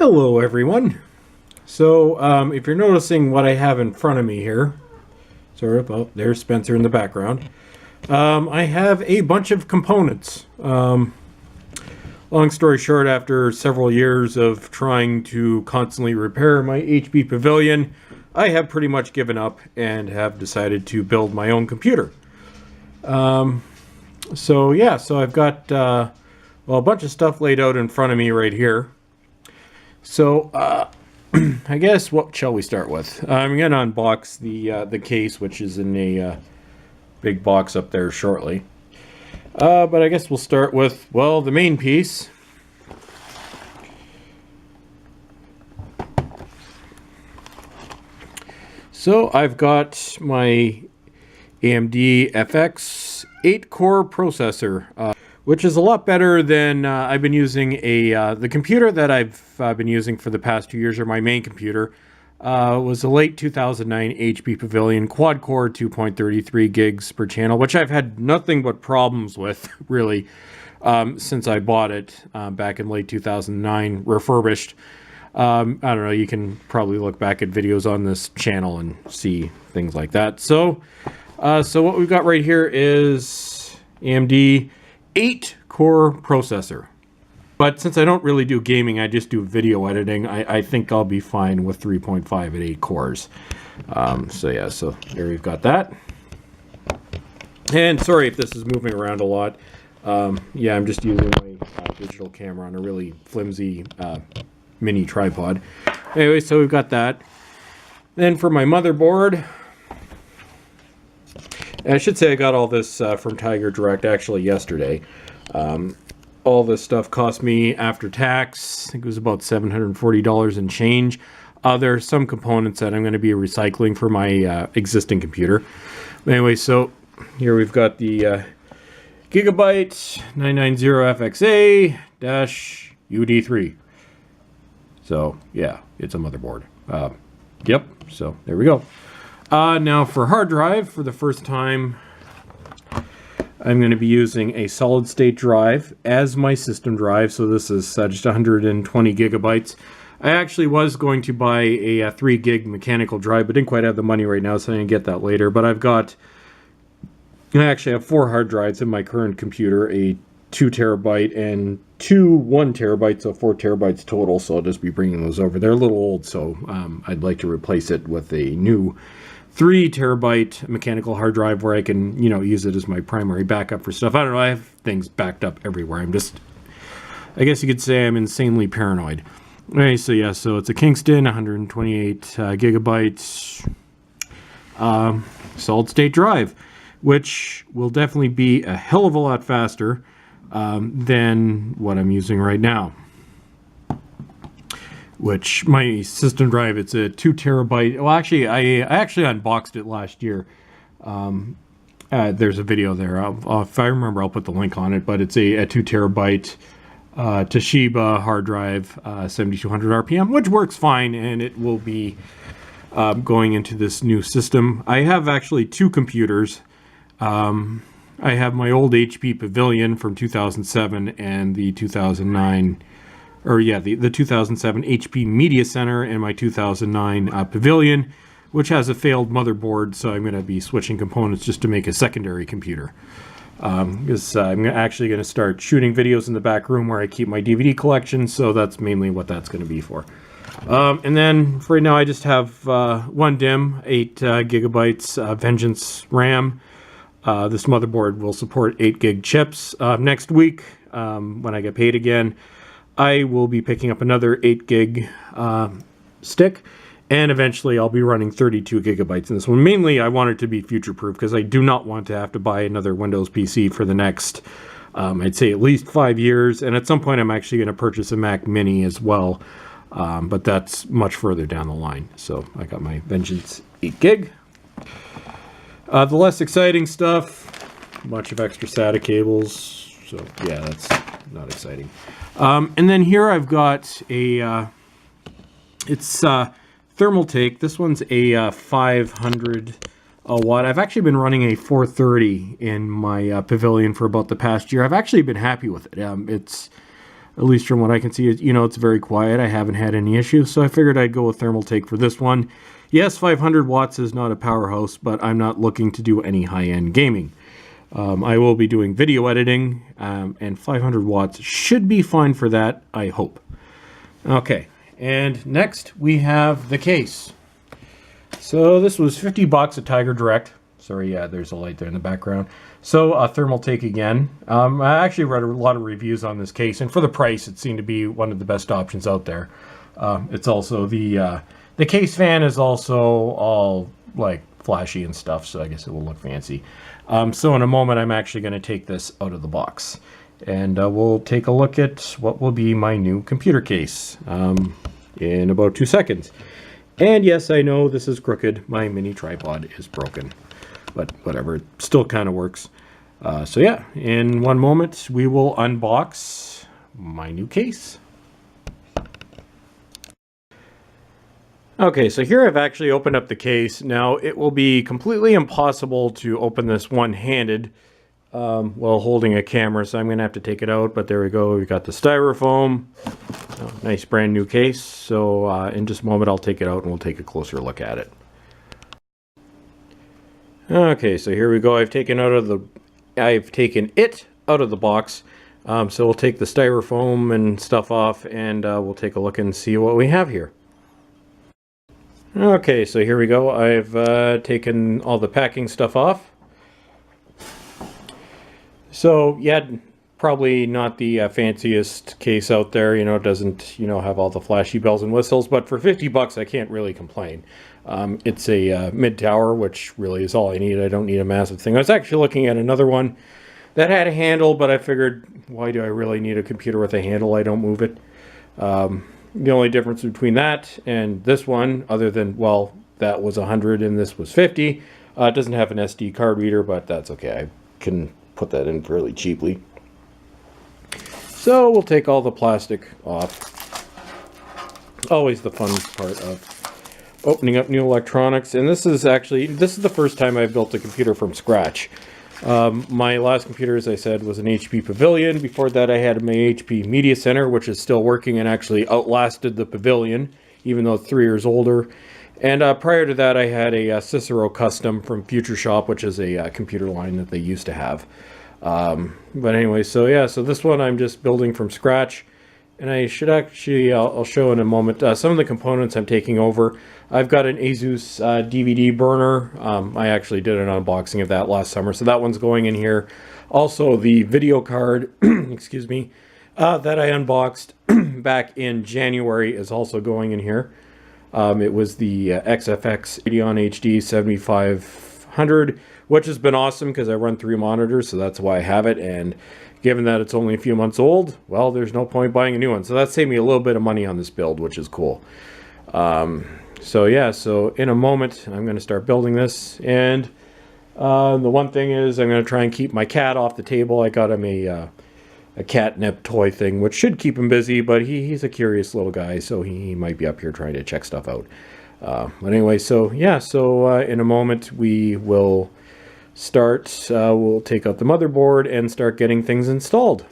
Hello everyone. So if you're noticing what I have in front of me here, there's Spencer in the background. I have a bunch of components. Long story short, after several years of trying to constantly repair my HP Pavilion, I have pretty much given up and have decided to build my own computer. So I've got a bunch of stuff laid out in front of me right here. So, I guess what shall we start with? I'm going to unbox the case, which is in a big box up there shortly. But I guess we'll start with, well, the main piece. So I've got my AMD FX 8-core processor. Which is a lot better than I've been using the computer that I've been using for the past 2 years, or my main computer, was a late 2009 HP Pavilion quad-core 2.33 gigs per channel, which I've had nothing but problems with, really, since I bought it back in late 2009, refurbished. I don't know, you can probably look back at videos on this channel and see things like that. So what we've got right here is AMD 8-core processor. But since I don't really do gaming, I just do video editing, I think I'll be fine with 3.5 at 8 cores. So there we've got that. And sorry if this is moving around a lot. I'm just using my digital camera on a really flimsy mini tripod. Anyway, so we've got that. Then for my motherboard, and I should say I got all this from Tiger Direct actually yesterday. All this stuff cost me after tax, I think it was about $740 and change. There are some components that I'm going to be recycling for my existing computer. But anyway, so here we've got the Gigabyte 990FXA-UD3. So yeah, it's a motherboard. Yep, so there we go. Now for hard drive, for the first time, I'm going to be using a solid state drive as my system drive. So this is just 120 gigabytes. I actually was going to buy a 3 gig mechanical drive, but didn't quite have the money right now, so I'm going to get that later. But I actually have 4 hard drives in my current computer, a 2 terabyte and 2 1 terabyte, so 4 terabytes total. So I'll just be bringing those over. They're a little old, so I'd like to replace it with a new 3 terabyte mechanical hard drive where I can, use it as my primary backup for stuff. I don't know, I have things backed up everywhere. I guess you could say I'm insanely paranoid. Okay, so it's a Kingston 128 gigabytes solid state drive, which will definitely be a hell of a lot faster than what I'm using right now. Which my system drive, it's a 2 terabyte. Well, actually, I actually unboxed it last year. There's a video there. If I remember, I'll put the link on it. But it's a 2 terabyte Toshiba hard drive, 7200 RPM, which works fine, and it will be going into this new system. I have actually 2 computers. I have my old HP Pavilion from 2007 and the 2009. The 2007 HP Media Center and my 2009 Pavilion, which has a failed motherboard, so I'm going to be switching components just to make a secondary computer. Because I'm actually going to start shooting videos in the back room where I keep my DVD collection, so that's mainly what that's going to be for. And then for right now, I just have one DIMM, 8 gigabytes Vengeance RAM. This motherboard will support 8 gig chips. Next week, when I get paid again, I will be picking up another 8 gig stick, and eventually I'll be running 32 gigabytes in this one. Mainly, I want it to be future-proof because I do not want to have to buy another Windows PC for the next, I'd say, at least 5 years. And at some point, I'm actually going to purchase a Mac Mini as well, but that's much further down the line. So I got my Vengeance 8 gig. The less exciting stuff, a bunch of extra SATA cables. So yeah, that's not exciting. And then here I've got it's Thermaltake. This one's a 500 watt. I've actually been running a 430 in my Pavilion for about the past year. I've actually been happy with it. It's At least from what I can see, it's very quiet. I haven't had any issues, so I figured I'd go with Thermaltake for this one. Yes, 500 watts is not a powerhouse, but I'm not looking to do any high-end gaming. I will be doing video editing, and 500 watts should be fine for that, I hope. Okay, and next we have the case. So this was $50 at Tiger Direct. Sorry, yeah, there's a light there in the background. So Thermaltake again. I actually read a lot of reviews on this case, and for the price, it seemed to be one of the best options out there. It's also the case fan is also all like flashy and stuff, so I guess it will look fancy. So in a moment, I'm actually going to take this out of the box, and we'll take a look at what will be my new computer case in about 2 seconds. And yes, I know this is crooked. My mini tripod is broken, but whatever, it still kind of works. So yeah, in 1 moment, we will unbox my new case. Okay, so here I've actually opened up the case. Now, it will be completely impossible to open this one-handed while holding a camera, so I'm going to have to take it out, but there we go. We've got the styrofoam. Nice brand new case. So in just a moment, I'll take it out and we'll take a closer look at it. Okay, so here we go. I've taken it out of the box. So we'll take the styrofoam and stuff off, and we'll take a look and see what we have here. Okay, so here we go. I've taken all the packing stuff off. So yeah, probably not the fanciest case out there. It doesn't have all the flashy bells and whistles, but for $50 I can't really complain. It's a mid-tower, which really is all I need. I don't need a massive thing. I was actually looking at another one that had a handle, but I figured, why do I really need a computer with a handle? I don't move it. The only difference between that and this one, other than, well, that was 100 and this was 50, it doesn't have an SD card reader, but that's okay. I can put that in fairly cheaply. So we'll take all the plastic off. Always the fun part of opening up new electronics. And this is the first time I've built a computer from scratch. My last computer, as I said, was an HP Pavilion. Before that, I had my HP Media Center, which is still working and actually outlasted the Pavilion, even though it's 3 years older. And prior to that, I had a Cicero Custom from Future Shop, which is a computer line that they used to have. But anyway, so yeah, so this one I'm just building from scratch. And I should actually, I'll show in a moment, some of the components I'm taking over. I've got an Asus DVD burner. I actually did an unboxing of that last summer, so that one's going in here. Also, the video card, excuse me, that I unboxed back in January is also going in here. It was the XFX Radeon HD 7500, which has been awesome because I run 3 monitors, so that's why I have it. And given that it's only a few months old, well, there's no point buying a new one. So that saved me a little bit of money on this build, which is cool. So yeah, so in a moment, I'm going to start building this. And the one thing is I'm going to try and keep my cat off the table. I got him a catnip toy thing, which should keep him busy, but he's a curious little guy, so he might be up here trying to check stuff out. But anyway, so yeah, so in a moment we will start, we'll take out the motherboard and start getting things installed.